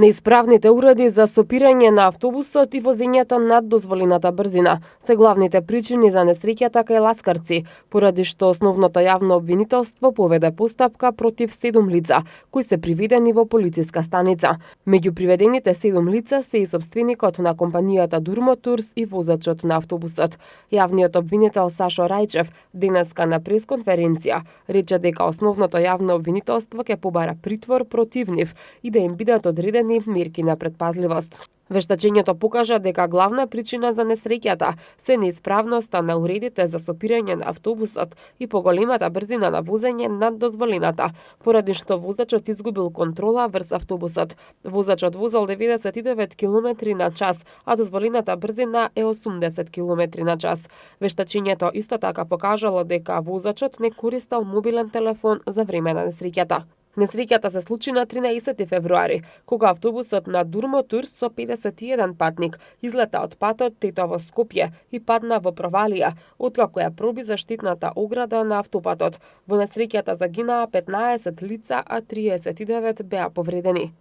Неисправните уреди за сопирање на автобусот и возењето над дозволената брзина се главните причини за несреќата кај ласкарци, поради што основното јавно обвинителство поведе постапка против 7 лица, кои се приведени во полициска станица. Меѓу приведените 7 лица се и сопственикот на компанијата Durmotours и возачот на автобусот. Јавниот обвинител Сашо Рајчев денеска на пресконференција рече дека основното јавно обвинителство ќе побара притвор против нив и да им бидат одредени мерки на предпазливост. Вештачењето покажа дека главна причина за несреќата се неисправноста на уредите за сопирање на автобусот и поголемата брзина на возење над дозволената, поради што возачот изгубил контрола врз автобусот. Возачот возел 99 км на час, а дозволената брзина е 80 км на час. Вештачењето исто така покажало дека возачот не користел мобилен телефон за време на несреќата. Несреќата се случи на 13 февруари, кога автобусот на Durmotours со 51 патник излета од патот Тетово-Скопје и падна во провалија, откако ја проби заштитната ограда на автопатот. Во несреќата загинаа 15 лица, а 39 беа повредени.